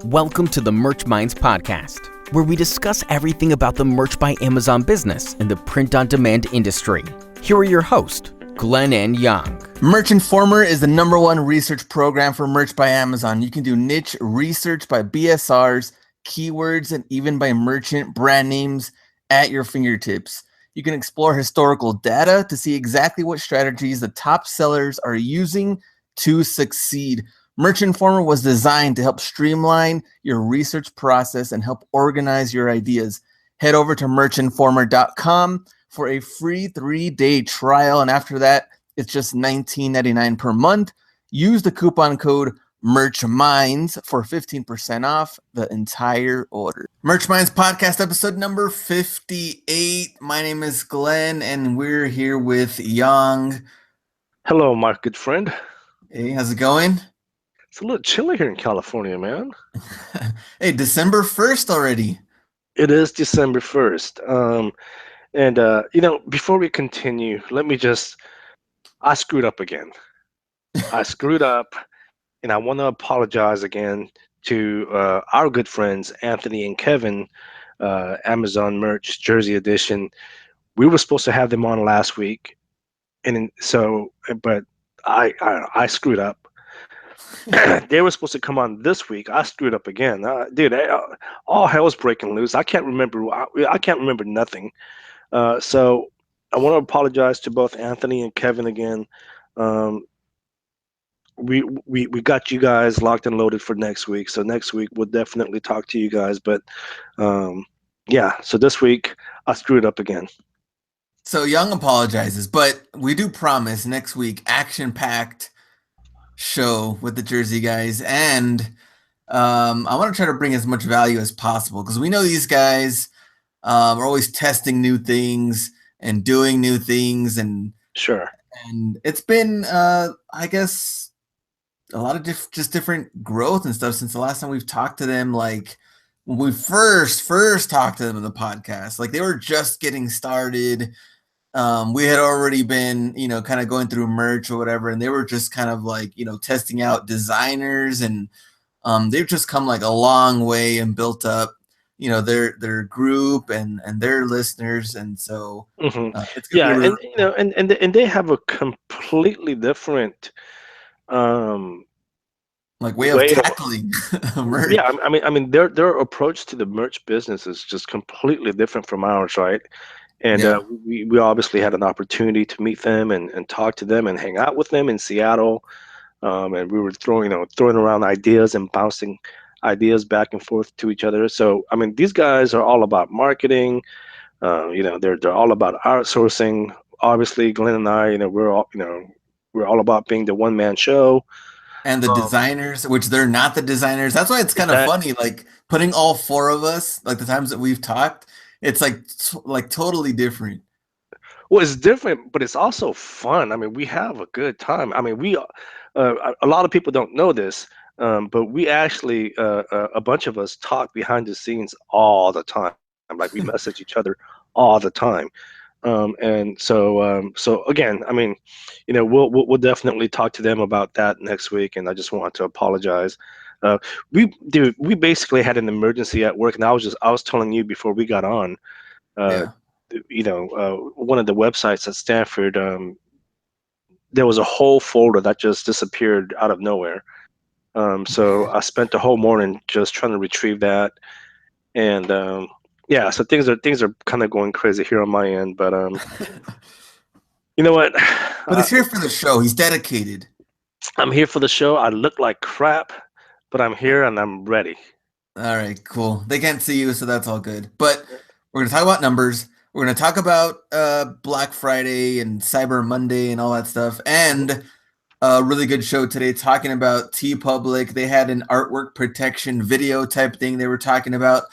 Welcome to the Merch Minds podcast, where we discuss everything about the Merch by Amazon business and the print-on-demand industry. Here are your hosts, Glenn and Young. Merch Informer is the #1 research program for Merch by Amazon. You can do niche research by BSRs, keywords, and even by merchant brand names at your fingertips. You can explore historical data to see exactly what strategies the top sellers are using to succeed. Merch Informer was designed to help streamline your research process and help organize your ideas. Head over to merchinformer.com for a free 3-day trial, and after that, it's just $19.99 per month. Use the coupon code MERCHMINDS for 15% off the entire order. Merch Minds podcast episode number 58. My name is Glenn, and we're here with Young. Hello, my good friend. Hey, how's it going? It's a little chilly here in California, man. Hey, December 1st already. It is December 1st. Before we continue, I screwed up again. I screwed up, and I want to apologize again to our good friends, Anthony and Kevin, Amazon Merch, Jersey Edition. We were supposed to have them on last week, but I screwed up. They were supposed to come on this week. I screwed up again, all hell's breaking loose. I can't remember nothing. So I want to apologize to both Anthony and Kevin again. We got you guys locked and loaded for next week. So next week we'll definitely talk to you guys. But so this week I screwed up again. So Young apologizes, but we do promise next week action-packed show with the Jersey guys, and I want to try to bring as much value as possible because we know these guys are always testing new things and doing new things, and sure. And it's been I guess a lot of different growth and stuff since the last time we've talked to them. Like when we first talked to them in the podcast, like they were just getting started. We had already been, kind of going through merch or whatever, and they were just kind of like, testing out designers, and they've just come like a long way and built up, their group and their listeners, and so it's and they have a completely different way of tackling merch. Yeah, I mean their approach to the merch business is just completely different from ours, right? And we obviously had an opportunity to meet them and talk to them and hang out with them in Seattle. And we were throwing around ideas and bouncing ideas back and forth to each other. So, I mean, these guys are all about marketing. They're all about outsourcing. Obviously, Glenn and I, we're all about being the one-man show. And the designers, which they're not the designers. That's why it's kind of funny, like putting all four of us, like the times that we've talked. It's like totally different. Well, it's different, but it's also fun. I mean, we have a good time. I mean, a lot of people don't know this, but we actually, a bunch of us talk behind the scenes all the time. Like we message each other all the time. So again, I mean, we'll definitely talk to them about that next week. And I just want to apologize. We basically had an emergency at work, and I was telling you before we got on, one of the websites at Stanford, there was a whole folder that just disappeared out of nowhere. So I spent the whole morning just trying to retrieve that, and so things are kind of going crazy here on my end, but you know what? But he's here for the show. He's dedicated. I'm here for the show. I look like crap, but I'm here and I'm ready. All right, cool. They can't see you, so that's all good. But we're going to talk about numbers. We're going to talk about Black Friday and Cyber Monday and all that stuff. And a really good show today talking about TeePublic. They had an artwork protection video type thing. They were talking about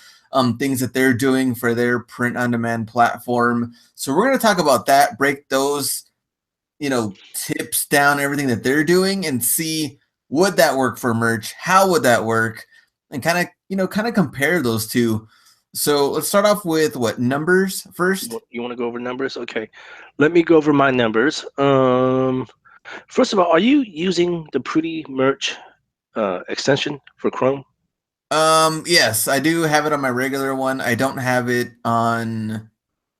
things that they're doing for their print-on-demand platform. So we're going to talk about that, break those, tips down, everything that they're doing, and see would that work for merch? How would that work? And kind of compare those two. So let's start off with numbers first? You want to go over numbers? Okay. Let me go over my numbers. First of all, are you using the Pretty Merch extension for Chrome? Yes, I do have it on my regular one. I don't have it on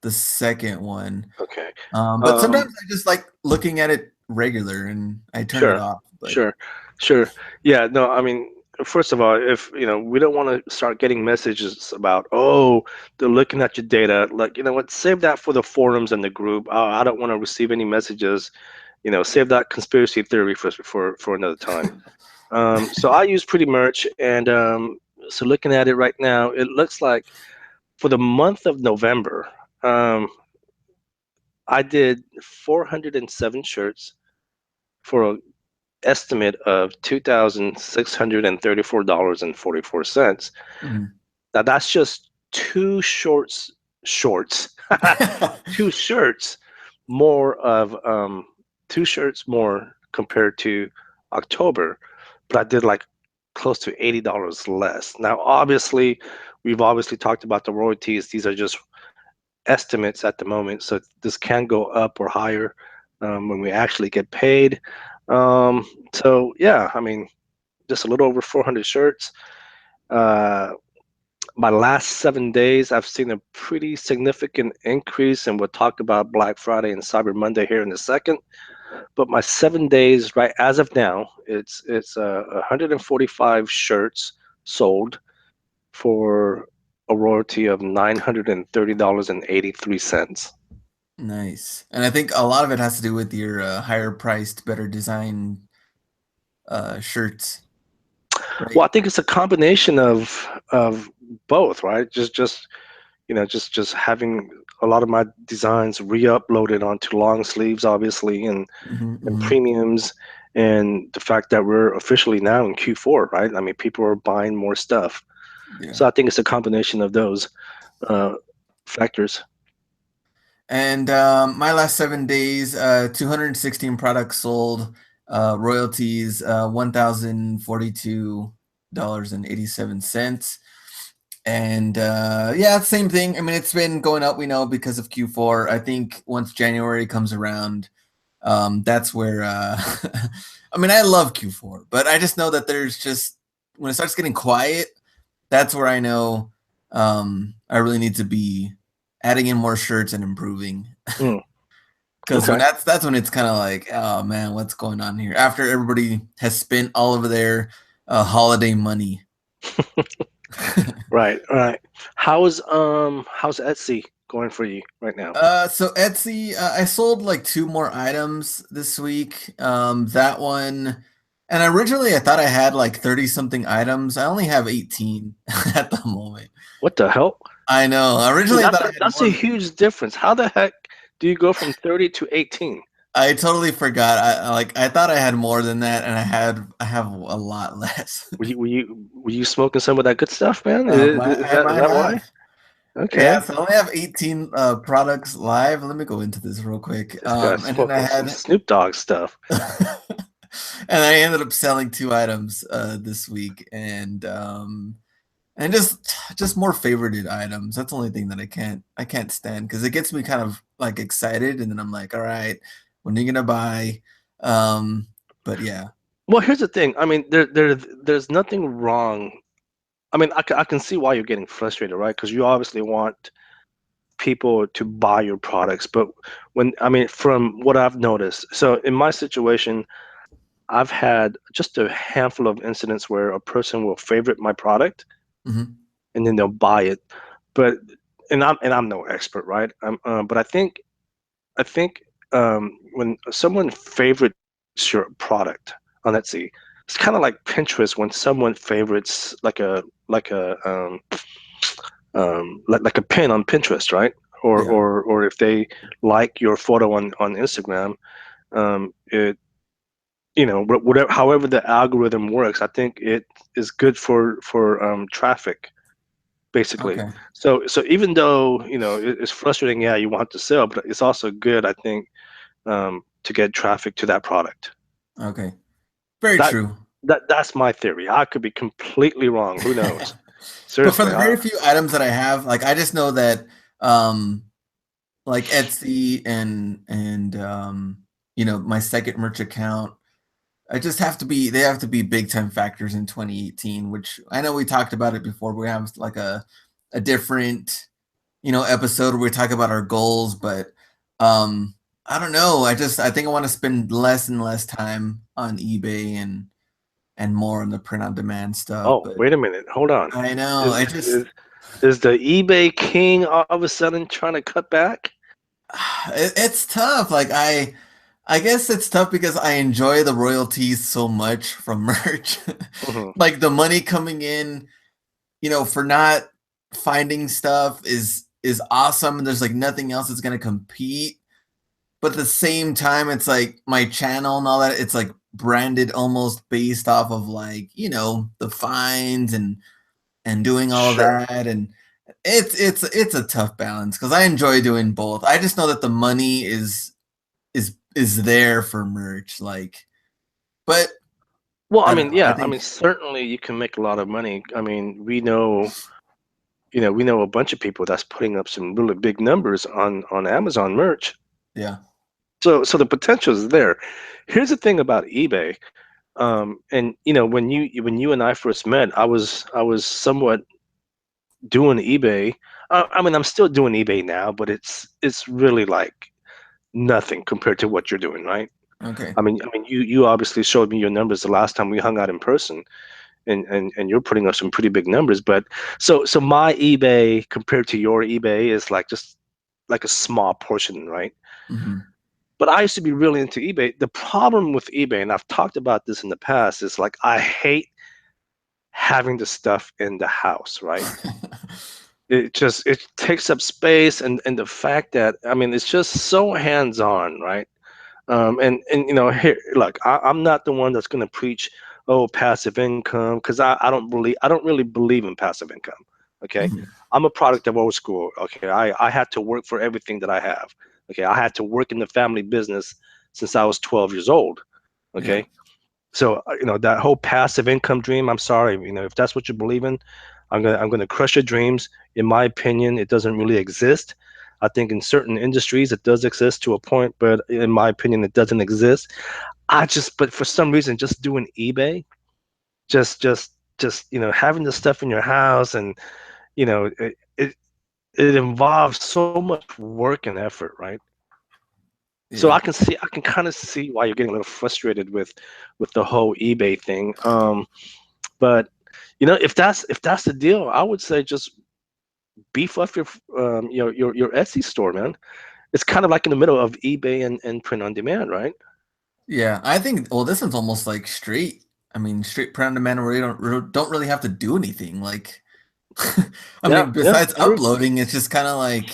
the second one. Okay. But sometimes I just like looking at it regular and I turn it Sure, off. But sure, sure. Yeah, no, I mean, first of all, if we don't want to start getting messages about, oh, they're looking at your data. Like, you know what? Save that for the forums and the group. I don't want to receive any messages. Save that conspiracy theory for another time. So I use Pretty Merch, and so looking at it right now, it looks like for the month of November, um, I did 407 shirts for a estimate of $2,634.44. Mhm. Now that's just shorts, two shirts more of two shirts more compared to October, but I did like close to $80 less. Now, obviously, we've obviously talked about the royalties. These are just estimates at the moment, so this can go up or higher when we actually get paid. So yeah, I mean, just a little over 400 shirts. Uh, my last 7 days, I've seen a pretty significant increase, and we'll talk about Black Friday and Cyber Monday here in a second. But my 7 days, right as of now, it's 145 shirts sold for a royalty of $930.83. Nice. And I think a lot of it has to do with your higher priced, better designed shirts, right? Well, I think it's a combination of both, right? Just having a lot of my designs re-uploaded onto long sleeves, obviously, Hmm. and Hmm. premiums, and the fact that we're officially now in Q4, right? I mean, people are buying more stuff, Yeah. so I think it's a combination of those uh, factors. And my last 7 days, 216 products sold, royalties, $1,042.87. And yeah, same thing. I mean, it's been going up, we know, because of Q4. I think once January comes around, that's where I mean, I love Q4, but I just know that there's just when it starts getting quiet, that's where I know I really need to be adding in more shirts and improving. Mm, Because when okay. that's when it's kind of like, oh man, what's going on here? After everybody has spent all of their holiday money. Right, right. How's Etsy going for you right now? So Etsy, I sold like two more items this week. That one, and originally I thought I had like 30 something items. I only have 18 at the moment. What the hell? I know. Dude, Originally I that's thought I a, had that's a more. huge difference. How the heck do you go from 30 to 18? I totally forgot. I thought I had more than that, and I have a lot less. Were you smoking some of that good stuff, man? Is I that is might that why? have. Okay, Yeah, so I only have 18 products live. Let me go into this real quick. this guy's And then I smoking some had Snoop Dogg stuff. and I ended up selling two items this week, and just more favorited items. That's the only thing that I can't stand because it gets me kind of like excited, and then I'm like, all right, when are you gonna buy? But yeah. Well, here's the thing. I mean, there's nothing wrong. I mean, I can see why you're getting frustrated, right? Because you obviously want people to buy your products. But I mean, from what I've noticed, so in my situation, I've had just a handful of incidents where a person will favorite my product Hmm. and then they'll buy it. But I'm no expert, right? But I think when someone favorites your product on Etsy, it's kind of like Pinterest when someone favorites like a pin on Pinterest, right? Yeah. Or if they like your photo on Instagram, it whatever however the algorithm works, I think it is good for traffic basically. Okay. So even though it's frustrating, yeah, you want to sell, but it's also good, I think, to get traffic to that product. Okay. Very That true. that's my theory. I could be completely wrong. Who knows? But for Seriously, the very few items that I have, like I just know that um like Etsy and my second merch account. I just have to be. They have to be big time factors in 2018, which I know we talked about it before. We have like a different episode where we talk about our goals, but um I don't know. I think I want to spend less and less time on eBay and more on the print on demand stuff. Oh, But wait a minute. Hold on. I know Is I just is is the eBay king all of a sudden trying to cut back? it's tough. Like I guess it's tough because I enjoy the royalties so much from merch. Hmm. Like the money coming in, for not finding stuff is awesome. And there's like nothing else that's gonna compete. But at the same time, it's like my channel and all that, it's like branded almost based off of like, the fines and doing all of Sure. that. And it's a tough balance because I enjoy doing both. I just know that the money is there for merch. Like, but Well, I I don't mean, know. I yeah, I think mean, certainly you can make a lot of money. I mean, we know a bunch of people that's putting up some really big numbers on Amazon merch. yeah. So the potential is there. Here's the thing about eBay. And when you and I first met, I was somewhat doing eBay. I mean, I'm still doing eBay now, but it's really like nothing compared to what you're doing, right? Okay. I mean, you obviously showed me your numbers the last time we hung out in person, and you're putting up some pretty big numbers. But so my eBay compared to your eBay is like just like a small portion, right? Hmm. But I used to be really into eBay. The problem with eBay, and I've talked about this in the past, is like I hate having the stuff in the house, right? It takes up space, and the fact that I mean it's just so hands-on, right? And here, look, I'm not the one that's going to preach, oh, passive income, because I don't really believe in passive income. Okay, Hmm. I'm a product of old school. Okay, I had to work for everything that I have. Okay, I had to work in the family business since I was 12 years old. Yeah. Okay, so that whole passive income dream. I'm sorry, if that's what you believe in, I'm gonna crush your dreams. In my opinion, it doesn't really exist. I think in certain industries it does exist to a point, but in my opinion, it doesn't exist. But for some reason, just doing eBay, just having the stuff in your house, and it involves so much work and effort, right? So Yeah. I can kind of see why you're getting a little frustrated with the whole eBay thing. But if that's the deal, I would say just beef up your Etsy store, man. It's kind of like in the middle of eBay and print on demand, right? Yeah. I think, well, this one's almost like straight. I mean, straight print on demand where you don't really have to do anything. Like, I Yeah, mean, yeah, besides true. uploading, it's just kind of like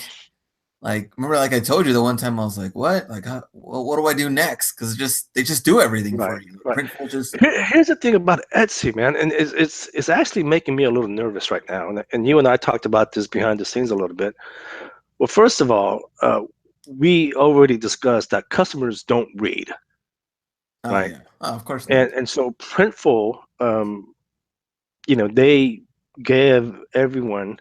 remember, like I told you the one time I was like, what? Like, what do I do next? Because they just do everything Right, for you. right. Printful just Here's the thing about Etsy, man, and it's actually making me a little nervous right now. And you and I talked about this behind the scenes a little bit. Well, first of all, we already discussed that customers don't read, oh right? yeah, oh, of course not. And so Printful, they gave everyone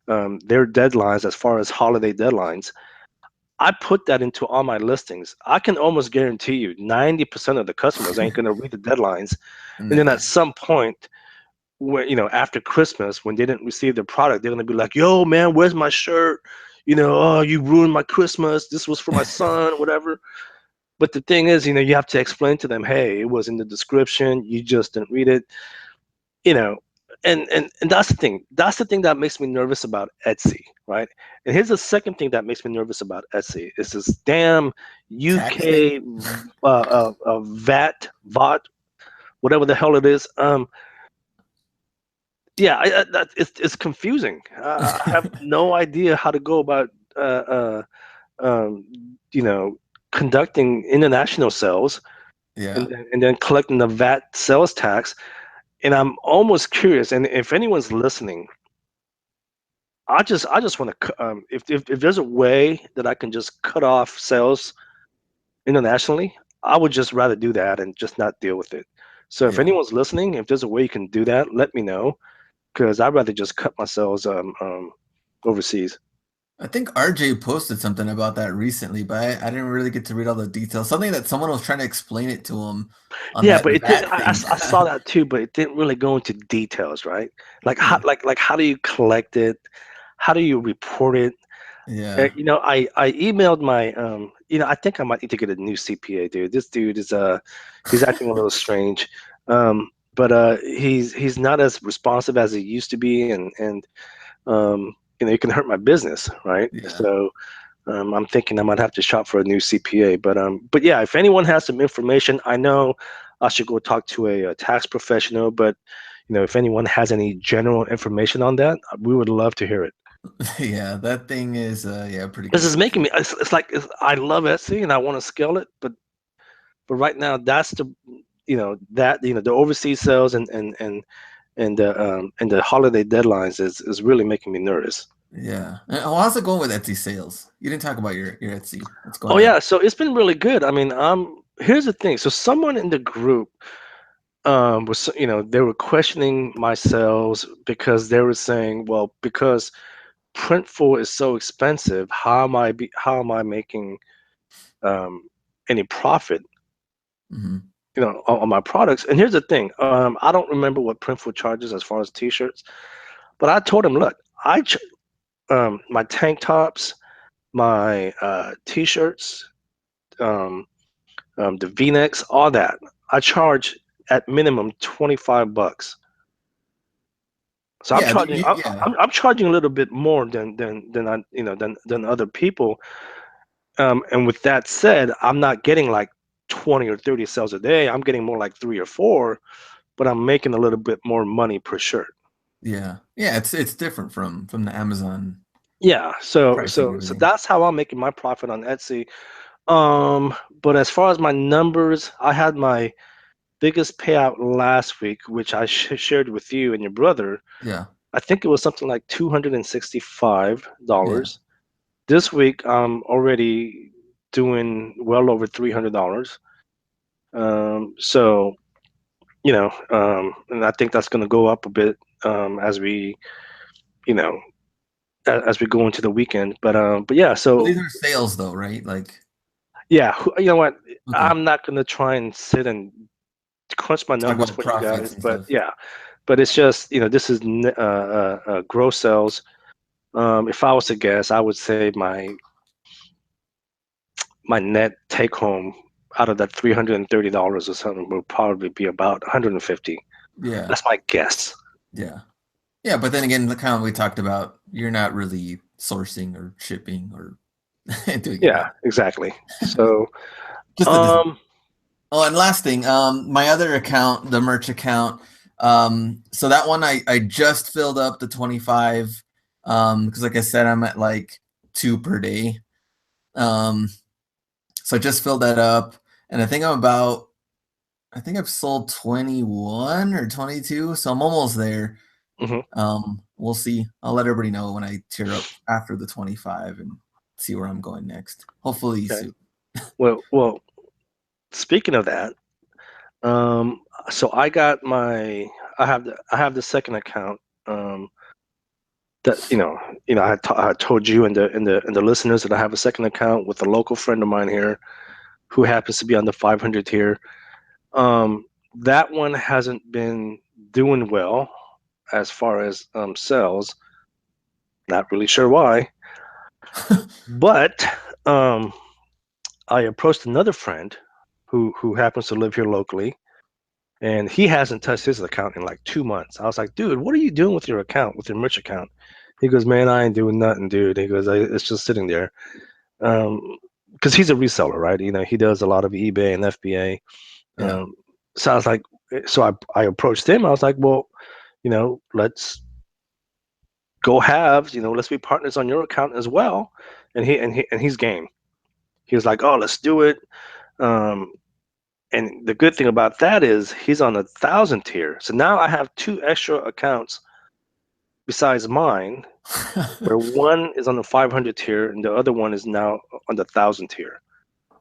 their deadlines as far as holiday deadlines. I put that into all my listings. I can almost guarantee you 90% of the customers ain't going to read the deadlines. And then at Nah. some point, when after Christmas, when they didn't receive their product, they're going to be like, yo, man, where's my shirt? Oh, you ruined my Christmas. This was for my son, whatever. But the thing is, you have to explain to them, hey, it was in the description. You just didn't read it. you know and that's the thing, that makes me nervous about Etsy, right? And here's the second thing that makes me nervous about Etsy is this damn Tax thing. UK VAT, whatever the hell it is. Yeah, it's confusing. I have no idea how to go about uh, um, you know conducting international sales, Yeah, and then collecting the VAT sales tax. And I'm almost curious, and if anyone's listening, I just want to, if there's a way that I can just cut off sales internationally, I would just rather do that and just not deal with it. So if yeah. anyone's listening, if there's a way you can do that, let me know, because I'd rather just cut my sales overseas. I think RJ posted something about that recently, but I didn't really get to read all the details. Something that someone was trying to explain it to him on Yeah, that but it did. VAT thing. I saw that too, but it didn't really go into details, right? Yeah. Like how do you collect it? How do you report it? Yeah. I emailed my I think I might need to get a new CPA, dude. This dude is he's acting a little strange. But he's not as responsive as he used to be, and it can hurt my business, right? Yeah. So I'm thinking I might have to shop for a new CPA. But yeah, if anyone has some information, I know I should go talk to a tax professional. But if anyone has any general information on that, we would love to hear it. Yeah, that thing is pretty This is making confusing. me. It's like I love Etsy and I want to scale it, but right now that's the overseas sales and the holiday deadlines is really making me nervous. Yeah. How's it going with Etsy sales? You didn't talk about your Etsy. What's going Oh on? yeah, so it's been really good. I mean, here's the thing. So someone in the group was they were questioning my sales because they were saying, well, because Printful is so expensive, how am I making um, any profit Hmm. on my products? And here's the thing, I don't remember what Printful charges as far as t-shirts, but I told him, look, my tank tops, my t-shirts, um, the v-necks, all that, I charge at minimum $25. So I'm Yeah, charging. yeah, I'm charging a little bit more than I than other people. And with that said, I'm not getting like 20 or 30 sales a day. I'm getting more like 3 or 4, but I'm making a little bit more money per shirt. yeah, yeah. It's different from the Amazon Yeah. So pricing and so so everything. that's how I'm making my profit on Etsy. But as far as my numbers, I had my biggest payout last week, which I shared with you and your brother. Yeah, I think it was something like yeah, $265. This week, I'm already doing well over $300. So, and I think that's going to go up a bit as you know, as we go into the weekend. But yeah, but so these are sales though, right? Like, yeah, you know what? okay, I'm not going to try and sit and crunch my talk numbers about for you profits guys, and but stuff. yeah, but it's just this is gross sales. If I was to guess, I would say my net take home out of that $330 or something will probably be about 150. Yeah, That's my guess. yeah, yeah. But then again, the kind of we talked about, you're not really sourcing or shipping or doing any Yeah, of exactly. that. So, Just the design. um, Oh, and last thing, my other account, the merch account, so that one I just filled up the 25, because like I said, I'm at like 2 per day. Um, so I just filled that up, and I think I've sold 21 or 22, so I'm almost there. mhm, We'll see. I'll let everybody know when I tear up after the 25 and see where I'm going next. Hopefully okay. soon. Well, speaking of that, um, so I have the second account. That I told you and the listeners that I have a second account with a local friend of mine here who happens to be on the 500 tier. Um, that one hasn't been doing well as far as sales. Not really sure why, but um, I approached another friend who happens to live here locally, and he hasn't touched his account in like 2 months. I was like, dude, what are you doing with your account, with your merch account? He goes, man, I ain't doing nothing, dude. He goes, it's just sitting there. Because he's a reseller, right? He does a lot of eBay and FBA. Yeah. So I was like, so I approached him. I was like, well, let's go halves. Let's be partners on your account as well. And he's game. He was like, oh, let's do it. Um, and the good thing about that is he's on 1,000 tier. So now I have two extra accounts besides mine, where one is on the 500 tier and the other one is now on the 1,000 tier.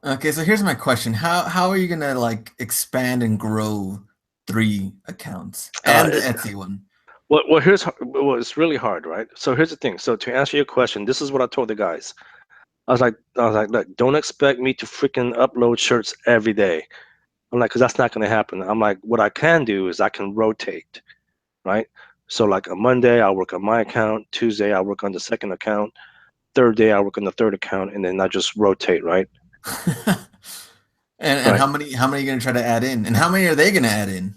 Okay, so here's my question. How are you gonna like expand and grow 3 accounts Uh, and the Etsy one? Well, it's really hard, right? So here's the thing. So to answer your question, this is what I told the guys. I was like, look, don't expect me to freaking upload shirts every day. I'm like, because that's not going to happen. I'm like, what I can do is I can rotate, right? So like a Monday, I'll work on my account. Tuesday, I'll work on the second account. Third day, I work on the third account, and then I just rotate, right? And Right. how many are you gonna try to add in? And how many are they gonna add in?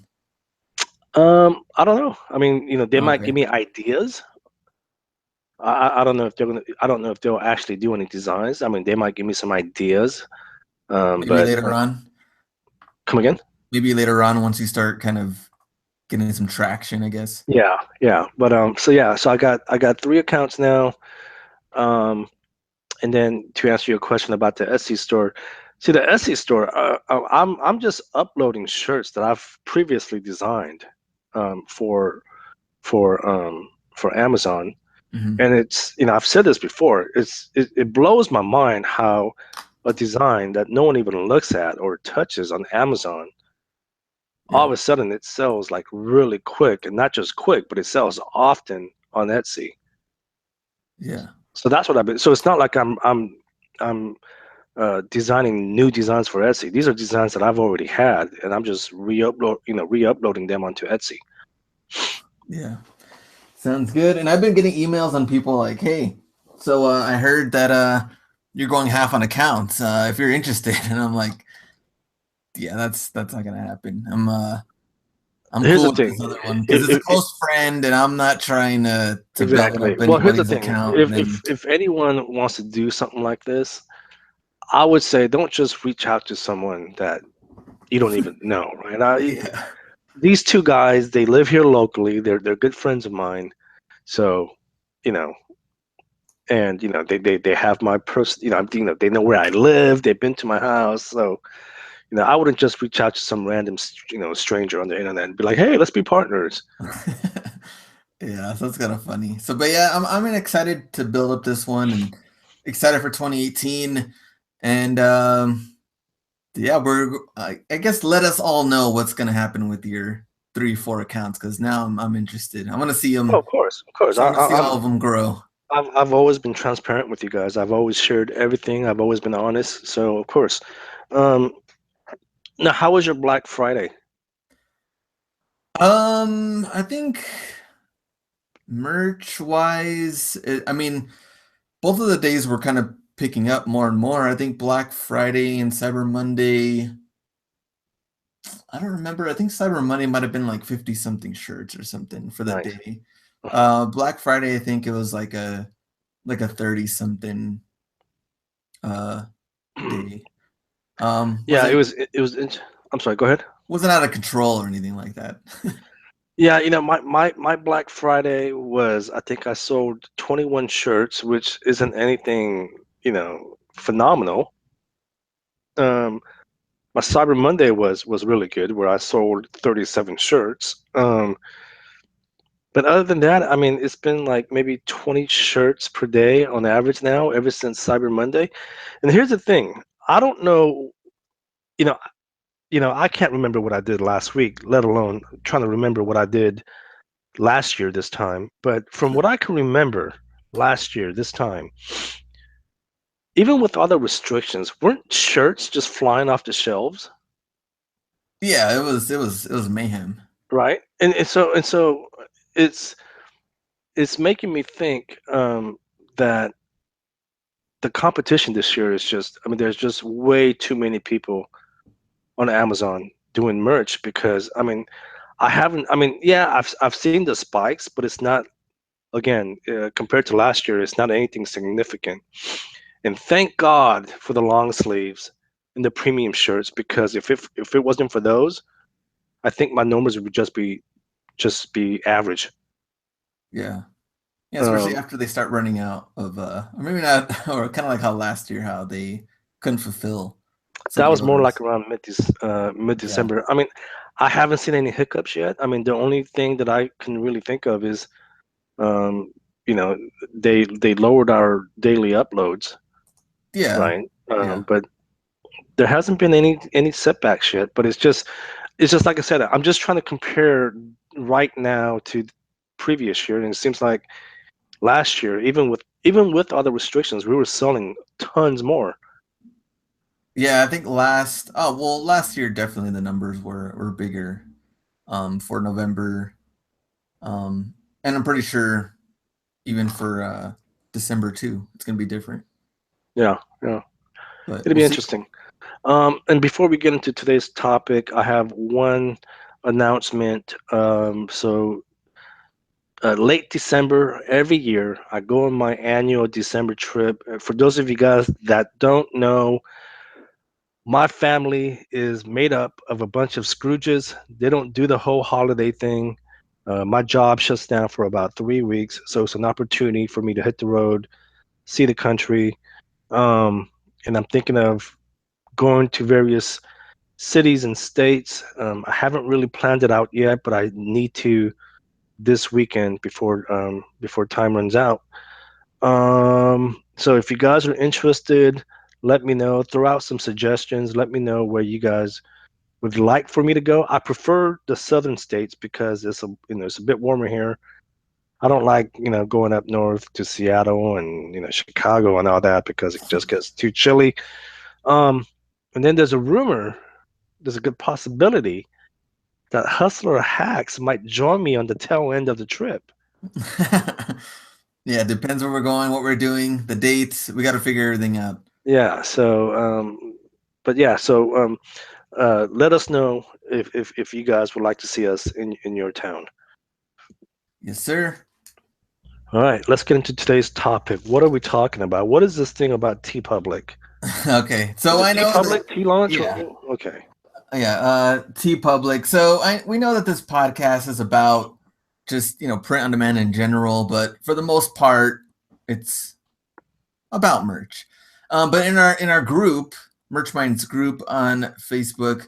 I don't know. I mean, they might give Okay. me ideas. I don't know if they're gonna. I don't know if they'll actually do any designs. I mean, they might give me some ideas. Maybe But later on. come again? Maybe later on once you start kind of getting some traction, I guess. Yeah, yeah. But so yeah, so I got 3 accounts now. Um, and then to answer your question about the Etsy store, see the Etsy store, I'm just uploading shirts that I've previously designed um, for for um, for Amazon, Hmm. and it's I've said this before. It blows my mind how a design that no one even looks at or touches on Amazon, all Yeah. of a sudden it sells like really quick, and not just quick, but it sells often on Etsy. Yeah. So that's what I've been. So it's not like I'm designing new designs for Etsy. These are designs that I've already had, and I'm just re-uploading them onto Etsy. Yeah. Sounds good. And I've been getting emails on people like, "Hey, so I heard that you're going half on accounts. If you're interested." And I'm like, "Yeah, that's not gonna happen. I'm Here's cool the with thing. this other one because it's a If, close friend, and I'm not trying to belly exactly. up Well, here's the anybody's thing. account." And then If anyone wants to do something like this, I would say don't just reach out to someone that you don't even know, right? yeah, These 2 guys, they live here locally. They're good friends of mine. So, you know, and they have my person. They know where I live. They've been to my house. So, I wouldn't just reach out to some random, stranger on the internet and be like, "Hey, let's be partners." yeah, so it's kind of funny. So, but yeah, I'm excited to build up this one and excited for 2018. And yeah, I guess let us all know what's gonna happen with your 3, 4 accounts because now I'm interested. I want to see Oh, them. of course, of course. I want to see all of them grow. I've always been transparent with you guys. I've always shared everything. I've always been honest. So, of course. Um, Now, how was your Black Friday? I think merch wise, I mean, both of the days were kind of picking up more and more. I think Black Friday and Cyber Monday. I don't remember. I think Cyber Monday might have been like 50 something shirts or something for the Nice. day. Black Friday, I think it was like a 30 something uh day. Yeah, I'm sorry. Go ahead. Wasn't out of control or anything like that. Yeah, my Black Friday was, I think I sold 21 shirts, which isn't anything, phenomenal. Um, my Cyber Monday was really good, where I sold 37 shirts. But other than that, I mean, it's been like maybe 20 shirts per day on average now, ever since Cyber Monday. And here's the thing, I don't know, you know, I can't remember what I did last week, let alone trying to remember what I did last year this time. But from what I can remember last year this time, even with all the restrictions, weren't shirts just flying off the shelves, Yeah, it was mayhem. right? And so it's it's making me think that the competition this year is just, I mean, there's just way too many people on Amazon doing merch, because I mean, I mean, yeah, I've seen the spikes, but it's not, again, compared to last year, it's not anything significant. And thank God for the long sleeves and the premium shirts, because if it wasn't for those, I think my numbers would just be average. Yeah. Yeah, especially Um, after they start running out of or maybe not or kind of like how last year how they couldn't fulfill some that of the was more like orders. around mid Yeah. December. I mean, I haven't seen any hiccups yet. I mean, the only thing that I can really think of is, um, you know, they lowered our daily uploads, Yeah. right? Yeah. But there hasn't been any setbacks yet. But it's just like I said, I'm just trying to compare right now to previous year, and it seems like last year, even with all the restrictions, we were selling tons more. Yeah, I think last year definitely the numbers were bigger for November. And I'm pretty sure even for December too, it's gonna be different. Yeah, yeah. But It'll we'll be see. interesting. And before we get into today's topic, I have one announcement. Late December every year, I go on my annual December trip. For those of you guys that don't know, my family is made up of a bunch of Scrooges. They don't do the whole holiday thing. My job shuts down for about 3 weeks, so it's an opportunity for me to hit the road, see the country, and I'm thinking of going to various cities and states. I haven't really planned it out yet, but I need to this weekend before time runs out. So if you guys are interested, let me know. Throw out some suggestions. Let me know where you guys would like for me to go. I prefer the southern states because it's a bit warmer here. I don't like going up north to Seattle and Chicago and all that because it just gets too chilly. Um, and then there's a good possibility that Hustler Hacks might join me on the tail end of the trip. Yeah, it depends where we're going, what we're doing, the dates. We got to figure everything out. Yeah. But yeah. Let us know if you guys would like to see us in your town. Yes, sir. All right. Let's get into today's topic. What are we talking about? What is this thing about TeePublic? Okay, Is so it I know that. TeePublic? T-Launch? Yeah, Okay. yeah. TeePublic. So we know that this podcast is about just print on demand in general, but for the most part, it's about merch. But in our group, Merch Minds group on Facebook,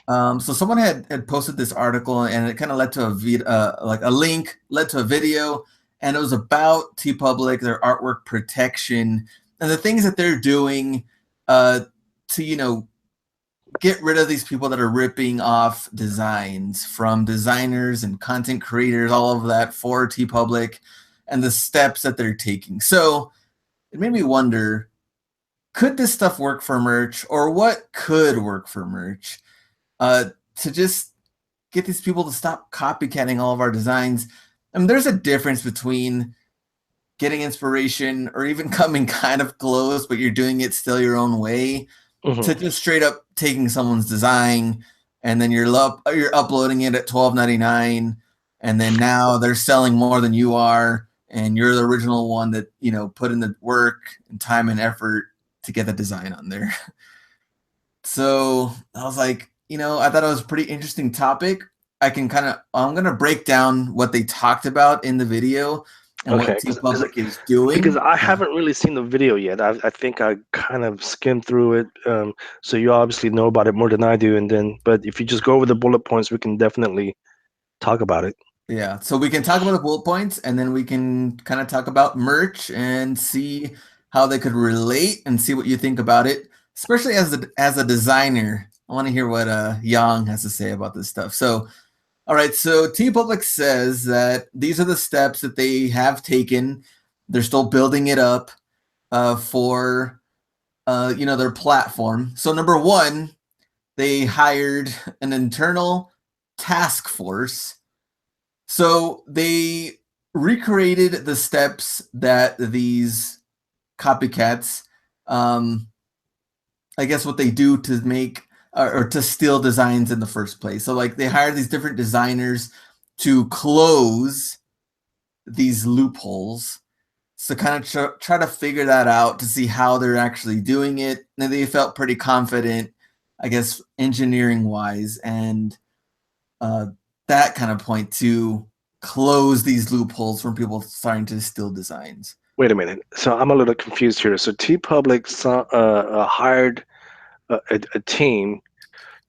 so someone had posted this article, and it kind of led to like a link, led to a video, and it was about TeePublic, their artwork protection, and the things that they're doing to get rid of these people that are ripping off designs from designers and content creators, all of that for TeePublic, and the steps that they're taking. So it made me wonder, could this stuff work for merch, or what could work for merch to just get these people to stop copycatting all of our designs? I mean, there's a difference between getting inspiration or even coming kind of close, but you're doing it still your own way, to just straight up taking someone's design and then you're uploading it at $12.99, and then now they're selling more than you are, and you're the original one that put in the work and time and effort to get the design on there. So I was like, I thought it was a pretty interesting topic. I'm gonna break down what they talked about in the video and what TeePublic is doing. Because I haven't really seen the video yet. I think I kind of skimmed through it. So you obviously know about it more than I do. But if you just go over the bullet points, we can definitely talk about it. Yeah, so we can talk about the bullet points, and then we can kind of talk about merch and see how they could relate and see what you think about it, especially as a designer. I want to hear what Yang has to say about this stuff. So, all right, so TeePublic says that these are the steps that they have taken. They're still building it up for their platform. So number one, they hired an internal task force. So they recreated the steps that these copycats, I guess what they do to make or to steal designs in the first place. So like they hired these different designers to close these loopholes. So kind of try to figure that out to see how they're actually doing it. And they felt pretty confident, I guess, engineering wise, and that kind of point to close these loopholes from people starting to steal designs. Wait a minute. So I'm a little confused here. So TeePublic hired a team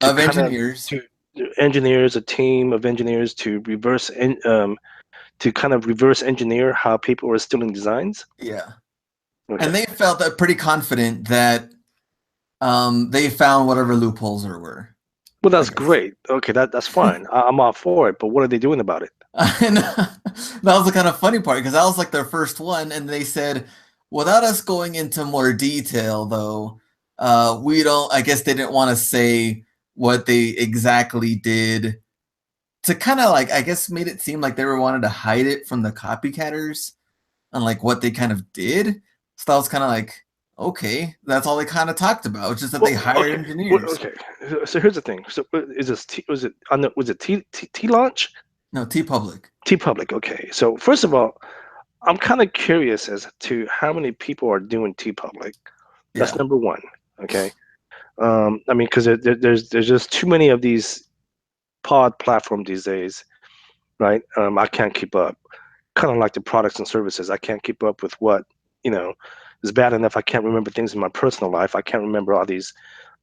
Of engineers. A team of engineers to kind of reverse engineer how people were stealing designs. Yeah. Okay. And they felt pretty confident that they found whatever loopholes there were. Well, that's great. Okay, that's fine. I'm all for it. But what are they doing about it? And that was the kind of funny part because that was like their first one, and they said, without us going into more detail, though, we don't. I guess they didn't want to say what they exactly did to kind of like, I guess, made it seem like they were wanted to hide it from the copycatters and like what they kind of did. So that was kind of like, okay, that's all they kind of talked about, just that they hired engineers. Okay. So here's the thing. So is this was it on the was it T launch? No, TeePublic. TeePublic. Okay. So first of all, I'm kind of curious as to how many people are doing TeePublic. That's Yeah. number one. Okay. I mean, because there's just too many of these pod platform these days, right? I can't keep up. Kind of like the products and services, I can't keep up with what is bad enough. I can't remember things in my personal life. I can't remember all these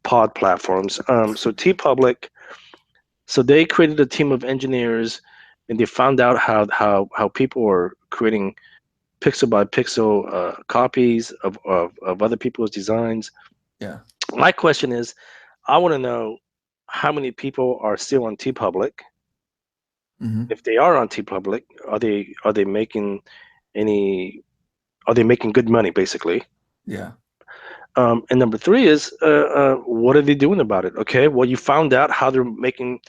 pod platforms. So TeePublic, so they created a team of engineers, and they found out how people are creating pixel by pixel copies of other people's designs. Yeah. My question is, I want to know how many people are still on TeePublic. Hmm. If they are on TeePublic, are they making any? Are they making good money, basically? Yeah. And number three is, what are they doing about it? Okay, well, you found out how they're making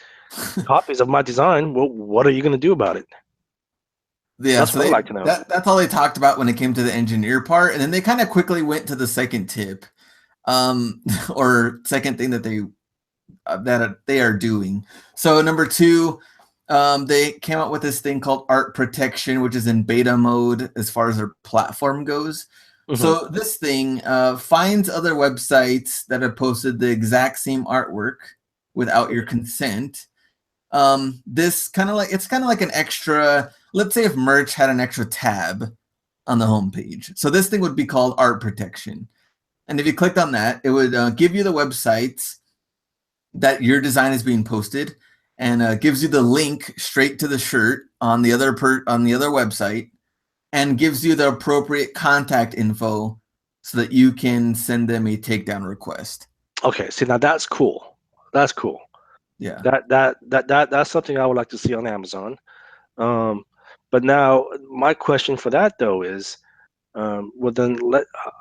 copies of my design. Well, what are you going to do about it? Yeah, That's so what I'd they like to know. that's all they talked about when it came to the engineer part, and then they kind of quickly went to the second tip, or second thing that they are doing. So number two, they came out with this thing called art protection, which is in beta mode as far as their platform goes. Hmm. So this thing finds other websites that have posted the exact same artwork without your consent. This kind of like it's kind of like an extra. Let's say if merch had an extra tab on the homepage, so this thing would be called art protection. And if you clicked on that, it would give you the websites that your design is being posted, and gives you the link straight to the shirt on the other website, and gives you the appropriate contact info so that you can send them a takedown request. Okay, see, now that's cool. That's cool. Yeah. That's something I would like to see on Amazon. Um, but now my question for that though is, well then,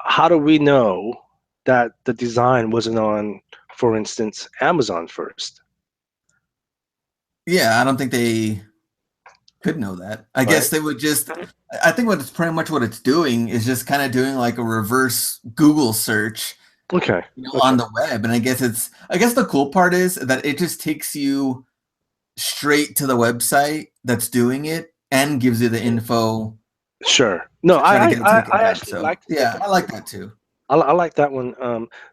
how do we know that the design wasn't on, for instance, Amazon first, Yeah, I don't think they could know that. I right? guess they would just. I think what it's pretty much what it's doing is just kind of doing like a reverse Google search, Okay, on okay, the web. And I guess it's. I guess the cool part is that it just takes you straight to the website that's doing it and gives you the info sure. No, to try to get it taken I down. actually So like the yeah, second I one. like that too. I like that one.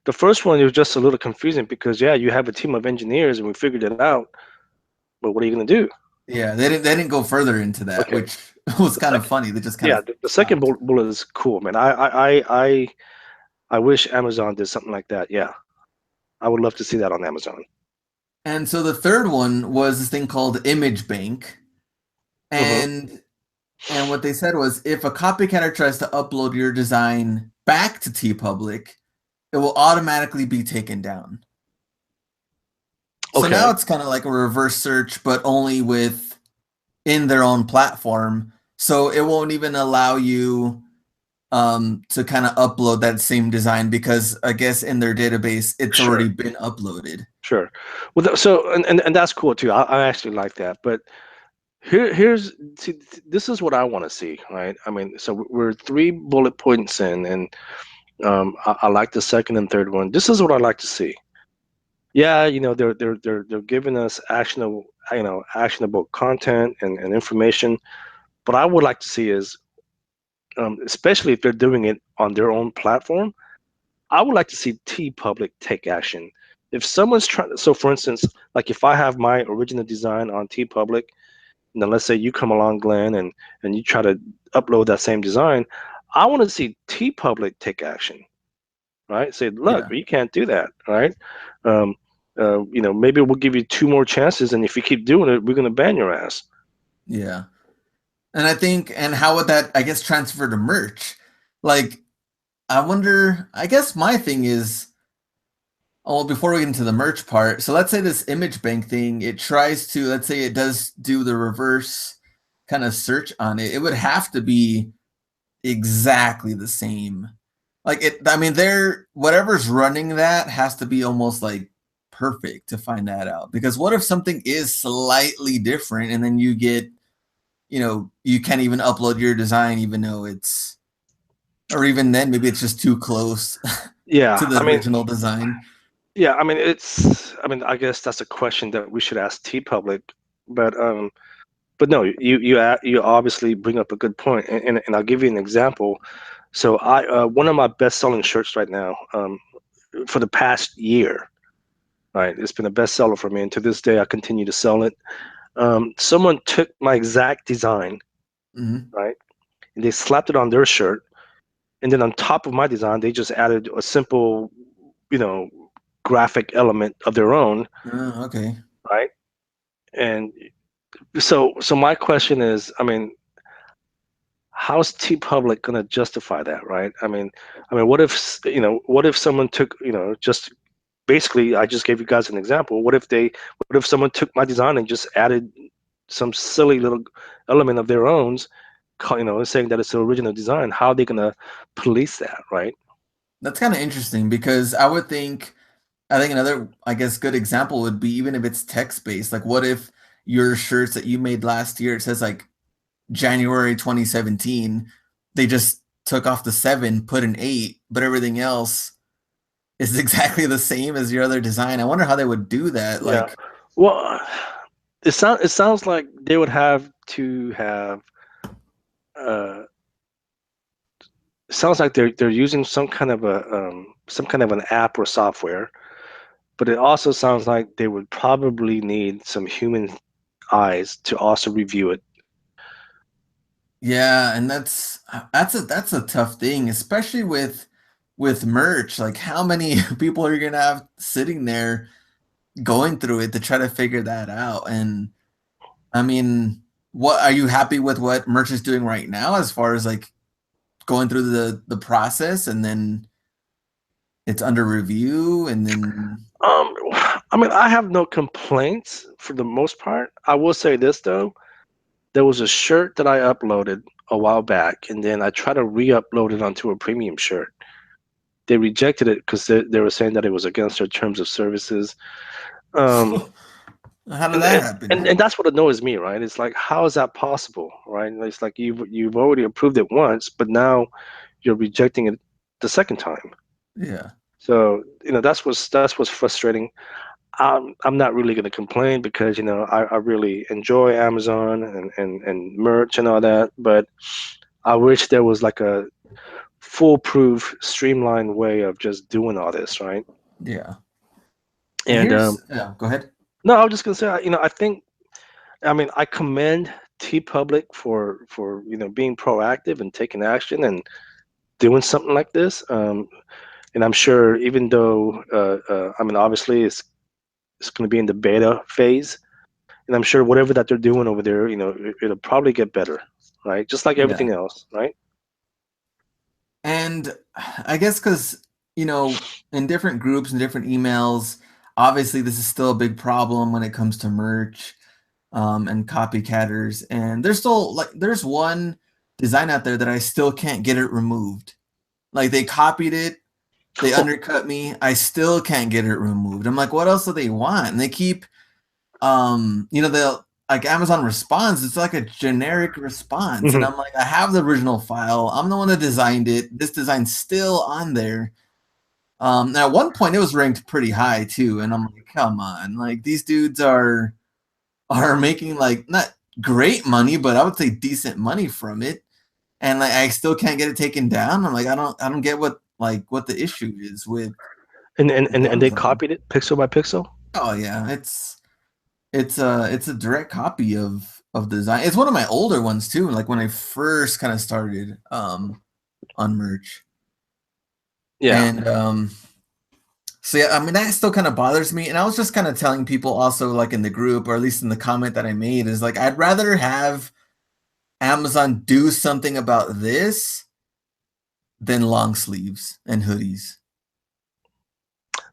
The first one was just a little confusing because yeah, you have a team of engineers and we figured it out, but what are you gonna do? Yeah, they didn't go further into that, Okay, which was the kind of second, funny. They just kind yeah, of the second stopped. bullet is cool, man. I wish Amazon did something like that. Yeah, I would love to see that on Amazon. And so the third one was this thing called Image Bank. Hmm. And what they said was if a copycatter tries to upload your design back to TeePublic, it will automatically be taken down. So now Okay, it's kind of like a reverse search, but only with in their own platform. So it won't even allow you to kind of upload that same design because I guess in their database it's sure, already been uploaded. sure. Well, so and that's cool too. I actually like that. But here's see, this is what I want to see, right? I mean, so we're three bullet points in, and I like the second and third one. This is what I like to see. Yeah, they're giving us actionable content and information. What I would like to see is, especially if they're doing it on their own platform, I would like to see T Public take action. If someone's trying, so for instance, like if I have my original design on T Public, and then let's say you come along, Glenn, and you try to upload that same design, I want to see T Public take action, right? Say, look, Yeah, you can't do that, right? Um, maybe we'll give you two more chances, and if you keep doing it, we're gonna ban your ass. yeah. And I think, and how would that, I guess, transfer to merch? Like, I wonder, I guess my thing is, oh, well, before we get into the merch part, so let's say this image bank thing, it tries to, let's say it does do the reverse. kind of search on it, it would have to be exactly the same. Like I mean, whatever's running that has to be almost like perfect to find that out. Because what if something is slightly different and then you get, you can't even upload your design even though it's, or even then maybe it's just too close Yeah, to the original design. Yeah, I guess that's a question that we should ask TeePublic, but no, you obviously bring up a good point, and I'll give you an example. So one of my best-selling shirts right now, for the past year, right, it's been a bestseller for me, and to this day I continue to sell it. Someone took my exact design, right, and they slapped it on their shirt, and then on top of my design, they just added a simple, you know, graphic element of their own, Okay. right? And so my question is, how's TeePublic going to justify that, right? What if someone took, just basically, I just gave you guys an example. What if someone took my design and just added some silly little element of their own, saying that it's the original design? How are they going to police that, right? That's kind of interesting because I think another, I guess, good example would be even if it's text-based. Like, what if your shirts that you made last year, it says like January 2017, they just took off the 7, put an 8, but everything else is exactly the same as your other design. I wonder how they would do that. Yeah. Like, Well, it sounds like they would have to have. Uh, Sounds like they're using some kind of an app or software, but it also sounds like they would probably need some human eyes to also review it. yeah, and that's a tough thing, especially with merch. Like, how many people are you gonna have sitting there going through it to try to figure that out? And I mean, what are you happy with what merch is doing right now as far as like going through the process and then it's under review and then I have no complaints for the most part. I will say this though, there was a shirt that I uploaded a while back, and then I tried to re-upload it onto a premium shirt. They rejected it because they were saying that it was against their terms of services. Um, how did and, that and happen? and that's what annoys me, right? It's like, how is that possible, right? It's like you've already approved it once, but now you're rejecting it the second time. Yeah. So that's what's frustrating. I'm not really going to complain because I really enjoy Amazon and merch and all that, but I wish there was like a foolproof, streamlined way of just doing all this, right? Yeah. And And yeah, go ahead. no, I was just gonna say, I think, I commend TeePublic for being proactive and taking action and doing something like this. And I'm sure, even though obviously it's going to be in the beta phase, and I'm sure whatever that they're doing over there, it'll probably get better, right? Just like Yeah. everything else, right? And I guess because, in different groups and different emails, obviously this is still a big problem when it comes to merch, and copycatters. And there's still like there's one design out there that I still can't get it removed. Like they copied it, they undercut me. I still can't get it removed. I'm like, what else do they want? And they keep, they'll like Amazon responds. It's like a generic response, and Mhm. I'm like, I have the original file. I'm the one that designed it. This design's still on there. Now at one point it was ranked pretty high too, and I'm like, come on, like these dudes are making like not great money, but I would say decent money from it. And like I still can't get it taken down. I'm like, I don't get what the issue is And they Amazon. copied it pixel by pixel. Oh yeah, it's a direct copy of design. It's one of my older ones too, like when I first kind of started on merch. Yeah. And so yeah, I mean that still kind of bothers me. And I was just kind of telling people also like in the group or at least in the comment that I made is like I'd rather have Amazon do something about this than long sleeves and hoodies.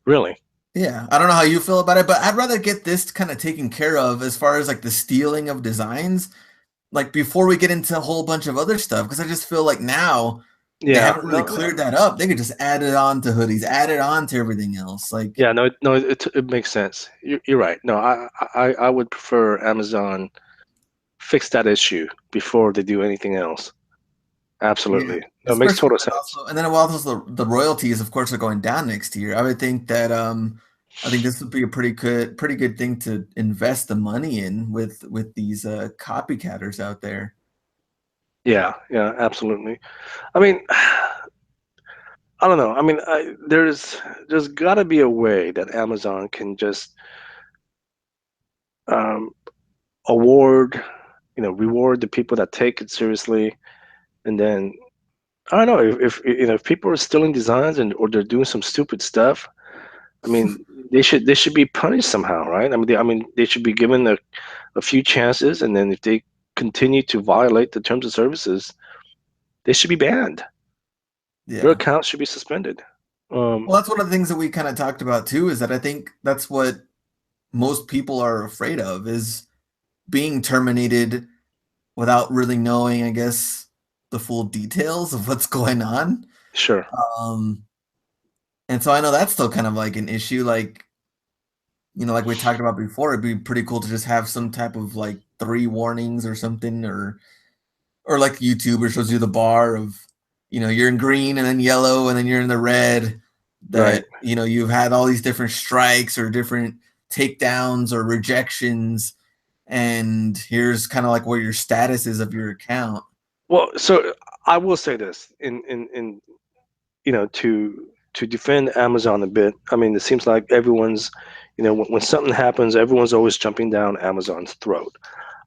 Really. Yeah, I don't know how you feel about it, but I'd rather get this kind of taken care of as far as like the stealing of designs like before we get into a whole bunch of other stuff, because I just feel like now they Yeah, haven't really cleared that up. They could just add it on to hoodies, add it on to everything else. Like, yeah, no, no, it makes sense. You're right. No, I would prefer Amazon fix that issue before they do anything else. yeah, Absolutely. No, it makes especially total and sense. also, and then while the royalties, of course, are going down next year, I would think that I think this would be a pretty good thing to invest the money in with these copycatters out there. Yeah, yeah, absolutely. I mean, I don't know. I mean, there's got to be a way that Amazon can just um, award, reward the people that take it seriously, and then I don't know if people are stealing designs and or they're doing some stupid stuff. I mean, they should be punished somehow, right? I mean, they should be given a few chances, and then if they continue to violate the terms of services, they should be banned. Their Yeah. accounts should be suspended. Um, Well, that's one of the things that we kind of talked about too, is that I think that's what most people are afraid of is being terminated without really knowing, I guess, the full details of what's going on. sure. Um, and so I know that's still kind of like an issue. Like, like we talked about before, it'd be pretty cool to just have some type of like 3 warnings or something, or like YouTuber shows you the bar of, you're in green and then yellow and then you're in the red, Right. that, you've had all these different strikes or different takedowns or rejections. And here's kind of like where your status is of your account. Well, so I will say this in to defend Amazon a bit. I mean, it seems like everyone's, when something happens, everyone's always jumping down Amazon's throat.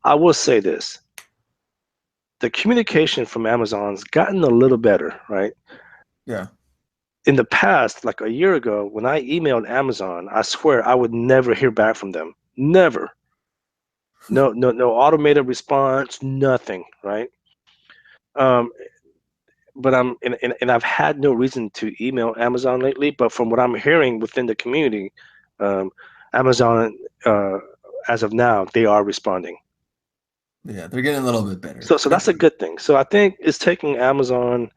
I will say this: the communication from Amazon's gotten a little better, right? Yeah. In the past, like a year ago, when I emailed Amazon, I swear I would never hear back from them. Never. No, no, no automated response, nothing, right? Um, but and I've had no reason to email Amazon lately. But from what I'm hearing within the community, um, Amazon, uh, as of now, they are responding. Yeah, they're getting a little bit better. So that's a good thing. So I think it's taking Amazon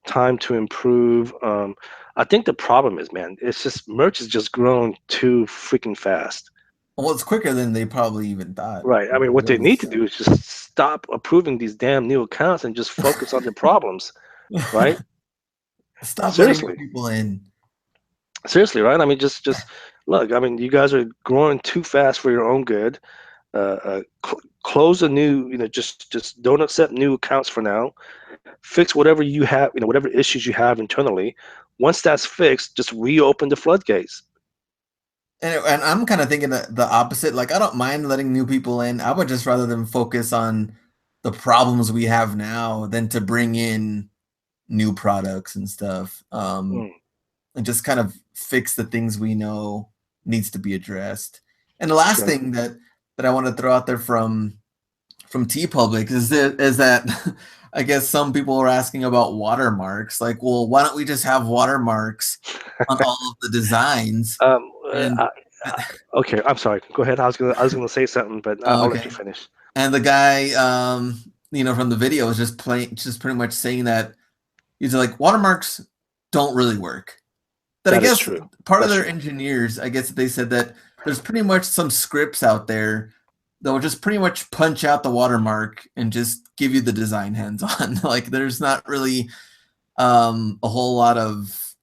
time to improve. I think the problem is, man, it's just merch has just grown too freaking fast. Well, it's quicker than they probably even thought. Right. I mean, what It they need to was do is just stop approving these damn new accounts and just focus on the problems, right? stop letting new Seriously. people in. Seriously, right? I mean, just look. I mean, you guys are growing too fast for your own good. Close a new, just don't accept new accounts for now. Fix whatever you have, whatever issues you have internally. Once that's fixed, just reopen the floodgates. And I'm kind of thinking the opposite. Like, I don't mind letting new people in. I would just rather them focus on the problems we have now than to bring in new products and stuff. Mm, And just kind of fix the things we know needs to be addressed. And the last sure. thing that I want to throw out there from TeePublic is that I guess some people are asking about watermarks. Like, well, why don't we just have watermarks on all of the designs? Um, And I, okay, I'm sorry. Go ahead. I was gonna say something, but I'll let you okay, finish. and the guy, from the video was just pretty much saying that he's like watermarks don't really work. That I That is guess true. part of That's their true. engineers, I guess they said that there's pretty much some scripts out there that will just pretty much punch out the watermark and just give you the design hands on. Like, there's not really a whole lot of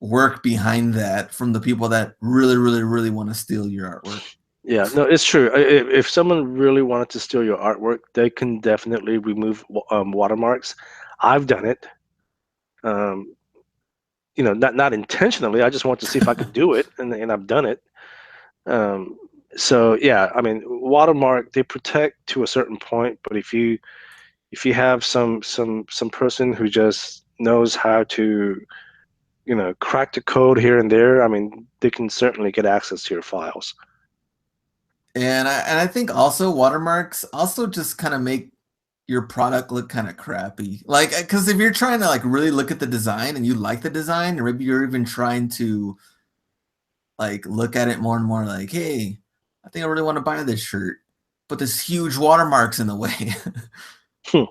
work behind that from the people that really, really, really want to steal your artwork. Yeah, no, it's true. If someone really wanted to steal your artwork, they can definitely remove watermarks. I've done it. Um, not intentionally. I just want to see if I could do it, and I've done it. Um, so yeah, I mean, watermark they protect to a certain point, but if you have some person who just knows how to crack the code here and there, I mean, they can certainly get access to your files. And I think also watermarks also just kind of make your product look kind of crappy. Like, because if you're trying to like really look at the design and you like the design, or maybe you're even trying to like look at it more and more like, hey, I think I really want to buy this shirt. but there's huge watermarks in the way. Hmm.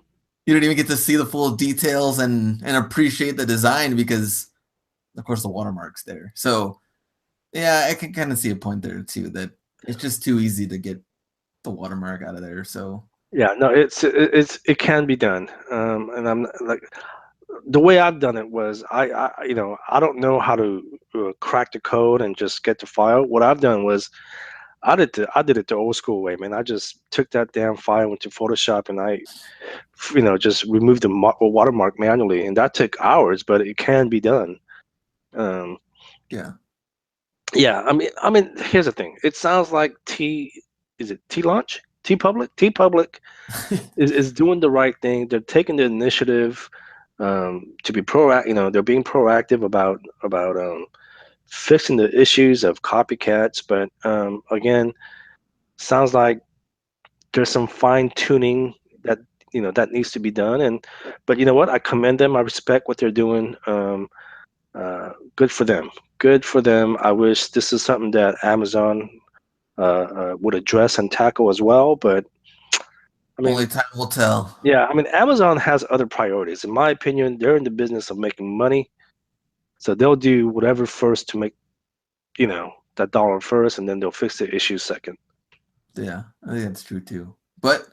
You don't even get to see the full details and appreciate the design because, of course, the watermark's there. So, yeah, I can kind of see a point there too, that it's just too easy to get the watermark out of there. So, Yeah, no, it can be done. And I'm like, the way I've done it was I don't know how to crack the code and just get the file. What I've done was I did it the old school way, man. I just took that damn file into Photoshop and I just removed the watermark manually, and that took hours, but it can be done. Um, yeah. yeah, I mean, here's the thing. It sounds like is it T launch? TeePublic is doing the right thing. They're taking the initiative to be proactive. They're being proactive about fixing the issues of copycats. But again, sounds like there's some fine tuning that needs to be done. But you know what? I commend them. I respect what they're doing. Good for them. Good for them. I wish this is something that Amazon would address and tackle as well. But I mean, Only time will tell. yeah, I mean, Amazon has other priorities. In my opinion, they're in the business of making money, so they'll do whatever first to make that dollar first, and then they'll fix the issues second. Yeah, I think that's true too. But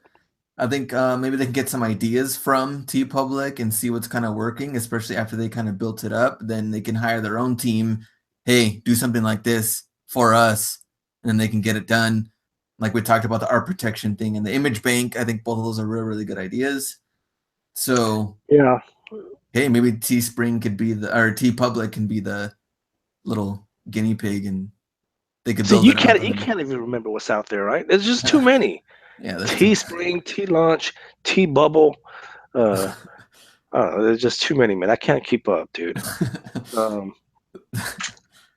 I think maybe they can get some ideas from TeePublic and see what's kind of working, especially after they kind of built it up. Then they can hire their own team. Hey, do something like this for us, and then they can get it done. Like we talked about the art protection thing and the image bank. I think both of those are really good ideas. So Yeah. hey, maybe Teespring could be or TeePublic can be the little guinea pig, and they could See, build you it up. can't you And can't even remember what's out there, right? There's just too many. yeah, that's too Teespring, T Launch, T Bubble. Uh, I don't know, there's just too many, man. I can't keep up, dude. Um,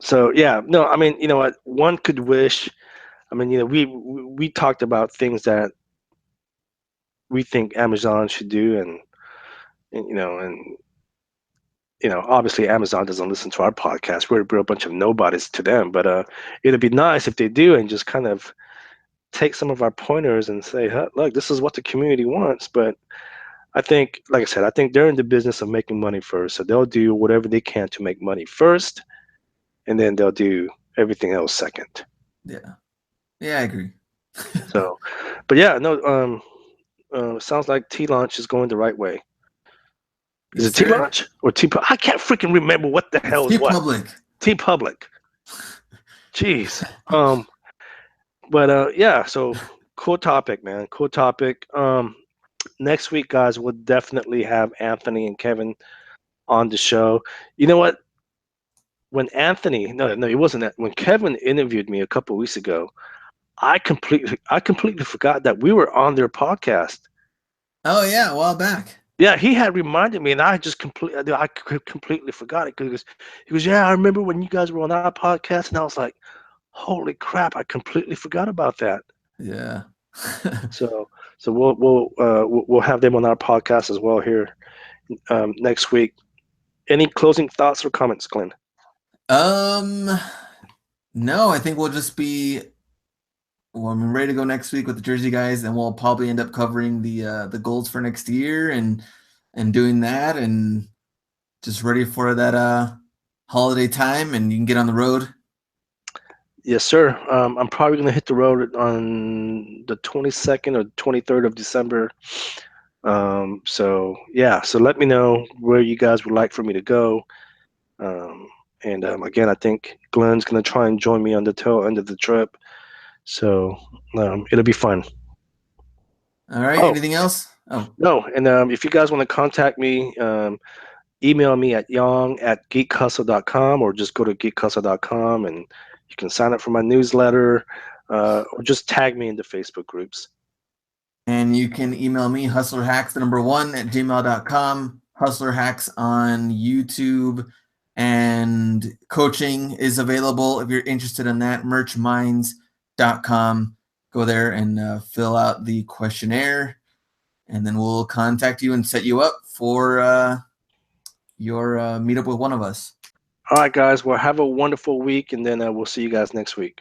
so yeah, no, I mean, you know what? One could wish. I mean, we talked about things that we think Amazon should do, and obviously Amazon doesn't listen to our podcast. We're a bunch of nobodies to them, but it'd be nice if they do and just kind of take some of our pointers and say, huh, look, this is what the community wants. But I think, like I said, I think they're in the business of making money first, so they'll do whatever they can to make money first, and then they'll do everything else second. yeah. Yeah, I agree. So, but yeah, no, sounds like T Launch is going the right way. Is Yes, it T sir. Launch or T? I can't freaking remember what the It's hell is what. TeePublic. TeePublic. Jeez. But yeah, so cool topic, man. Cool topic. Next week, guys, we'll definitely have Anthony and Kevin on the show. You know what? When Anthony, no, it wasn't that. When Kevin interviewed me a couple of weeks ago, I completely forgot that we were on their podcast. Oh yeah, a while back. Yeah, he had reminded me, and I completely forgot it because he goes, "Yeah, I remember when you guys were on our podcast," and I was like, "Holy crap! I completely forgot about that." Yeah. So, we'll have them on our podcast as well here next week. Any closing thoughts or comments, Glenn? No, I think we'll just be I'm ready to go next week with the Jersey guys, and we'll probably end up covering the goals for next year and doing that, and just ready for that holiday time, and you can get on the road. Yes, sir. I'm probably going to hit the road on the 22nd or 23rd of December. So yeah, so let me know where you guys would like for me to go. And again, I think Glenn's going to try and join me on the tail end of the trip. So it'll be fun. All right. Oh, Anything else? Oh, no. And if you guys want to contact me, email me at yang@geekhustle.com or just go to geekhustle.com and you can sign up for my newsletter or just tag me in the Facebook groups. and you can email me, hustlerhacks1@gmail.com, hustlerhacks on YouTube, and coaching is available if you're interested in that. Merchminds.com. Go there and fill out the questionnaire, and then we'll contact you and set you up for your meetup with one of us. All right, guys. Well, have a wonderful week, and then we'll see you guys next week.